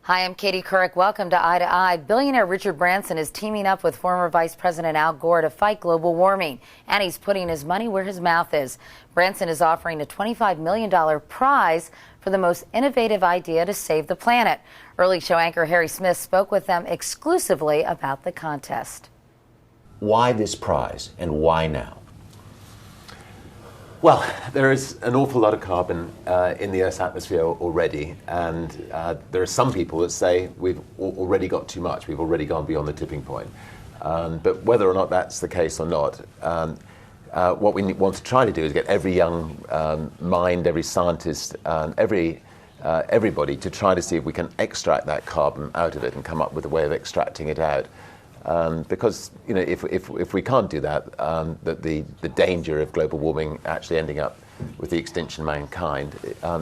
Hi, I'm Katie Couric. Welcome to Eye to Eye. Billionaire Richard Branson is teaming up with former Vice President Al Gore to fight global warming, and he's putting his money where his mouth is. Branson is offering a $25 million prize for the most innovative idea to save the planet. Early show anchor Harry Smith spoke with them exclusively about the contest. Why this prize, and why now? Well, there is an awful lot of carbon in the Earth's atmosphere already, and there are some people that say we've already got too much, we've already gone beyond the tipping point. But whether or not that's the case or not, what we want to try to do is get every young mind, every scientist, everybody to try to see if we can extract that carbon out of it and come up with a way of extracting it out. Because if we can't do that, the danger of global warming actually ending up with the extinction of mankind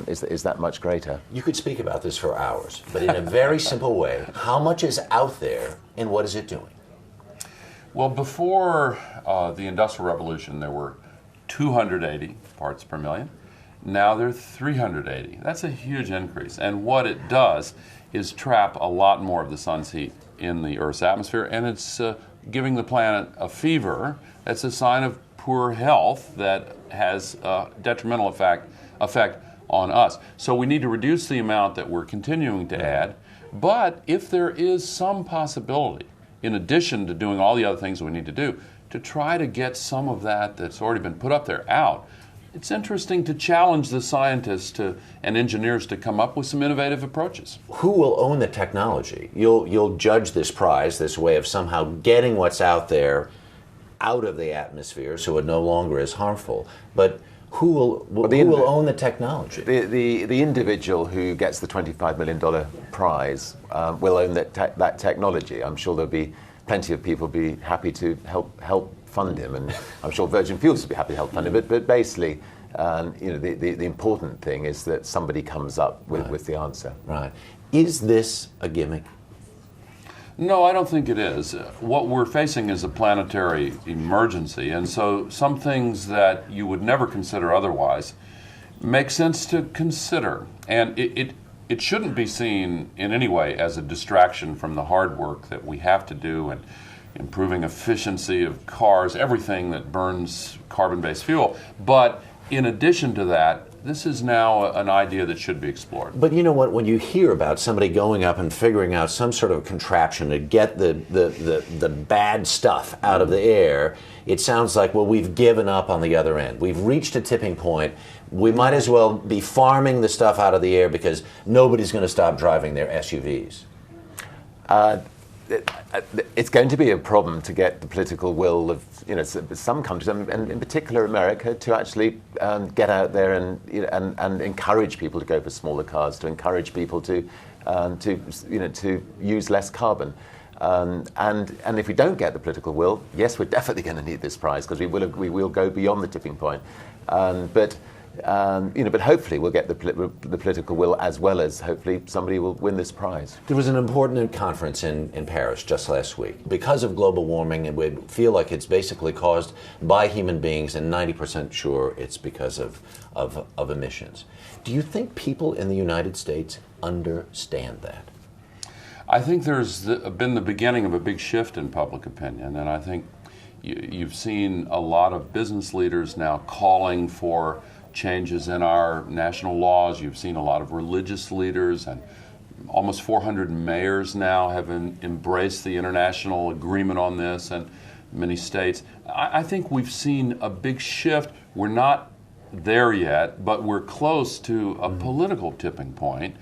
is that much greater. You could speak about this for hours, but in a very simple way, how much is out there and what is it doing? Well, before the Industrial Revolution, there were 280 parts per million. Now there are 380. That's a huge increase. And what it does is trap a lot more of the sun's heat in the Earth's atmosphere, and it's giving the planet a fever. That's a sign of poor health that has a detrimental effect on us. So we need to reduce the amount that we're continuing to add, but if there is some possibility, in addition to doing all the other things we need to do, to try to get some of that that's already been put up there out, it's interesting to challenge the scientists and engineers to come up with some innovative approaches. Who will own the technology? You'll judge this prize, this way of somehow getting what's out there out of the atmosphere so it no longer is harmful. But who will own the technology? The individual who gets the $25 million prize will own that technology. I'm sure there'll be plenty of people be happy to help fund him, and I'm sure Virgin Fuels would be happy to help fund him. But basically, the important thing is that somebody comes up with the answer. Right. Is this a gimmick? No, I don't think it is. What we're facing is a planetary emergency, and so some things that you would never consider otherwise make sense to consider. And it shouldn't be seen in any way as a distraction from the hard work that we have to do and improving efficiency of cars, everything that burns carbon-based fuel. But in addition to that, this is now an idea that should be explored. But you know what? When you hear about somebody going up and figuring out some sort of contraption to get the bad stuff out of the air, it sounds like, well, we've given up on the other end. We've reached a tipping point. We might as well be farming the stuff out of the air because nobody's going to stop driving their SUVs. It's going to be a problem to get the political will of some countries, and in particular America, to actually get out there and encourage people to go for smaller cars, to encourage people to use less carbon. And if we don't get the political will, yes, we're definitely going to need this prize because we will go beyond the tipping point. But hopefully we'll get the political will, as well as hopefully somebody will win this prize. There was an important conference in Paris just last week. Because of global warming, it would feel like it's basically caused by human beings, and 90% sure it's because of emissions. Do you think people in the United States understand that? I think there's been the beginning of a big shift in public opinion, and I think you've seen a lot of business leaders now calling for changes in our national laws. You've seen a lot of religious leaders, and almost 400 mayors now have embraced the international agreement on this, and many states. I think we've seen a big shift. We're not there yet, but we're close to a political tipping point,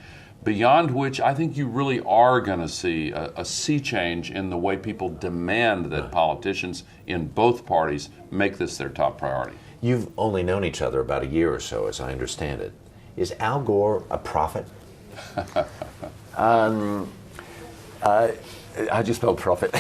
beyond which I think you really are going to see a sea change in the way people demand that politicians in both parties make this their top priority. You've only known each other about a year or so, as I understand it. Is Al Gore a prophet? How do you spell profit?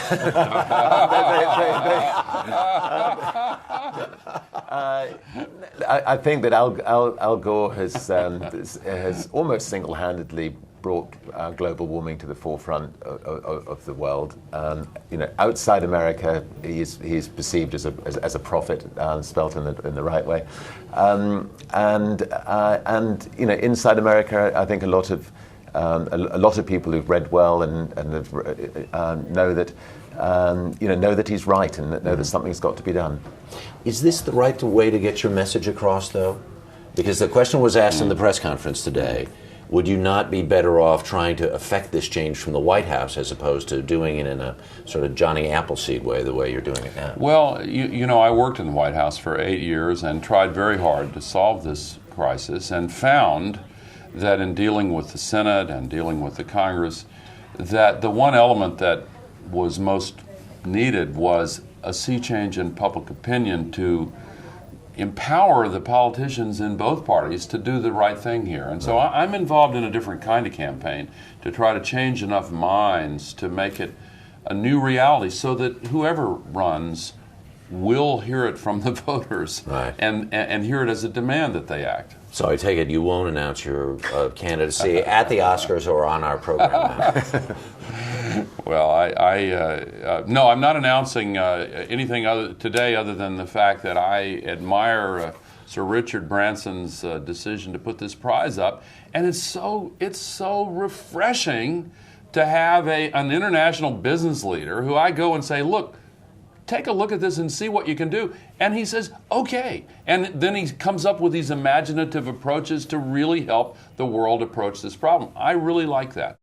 I think that Al Gore has almost single-handedly brought global warming to the forefront of the world. Outside America, he's perceived as a prophet, spelt in the right way, and inside America, I think a lot of A lot of people who've read well and have, know that know that he's right and know that something's got to be done. Is this the right way to get your message across, though? Because the question was asked in the press conference today. Would you not be better off trying to affect this change from the White House as opposed to doing it in a sort of Johnny Appleseed way, the way you're doing it now? Well, I worked in the White House for 8 years and tried very hard to solve this crisis, and found that in dealing with the Senate and dealing with the Congress, that the one element that was most needed was a sea change in public opinion to empower the politicians in both parties to do the right thing here. And so I'm involved in a different kind of campaign to try to change enough minds to make it a new reality so that whoever runs will hear it from the voters, right, and hear it as a demand that they act. So I take it you won't announce your candidacy at the Oscars or on our program now. Well, no, I'm not announcing anything today other than the fact that I admire Sir Richard Branson's decision to put this prize up, and it's so refreshing to have an international business leader who I go and say, look, take a look at this and see what you can do. And he says, okay. And then he comes up with these imaginative approaches to really help the world approach this problem. I really like that.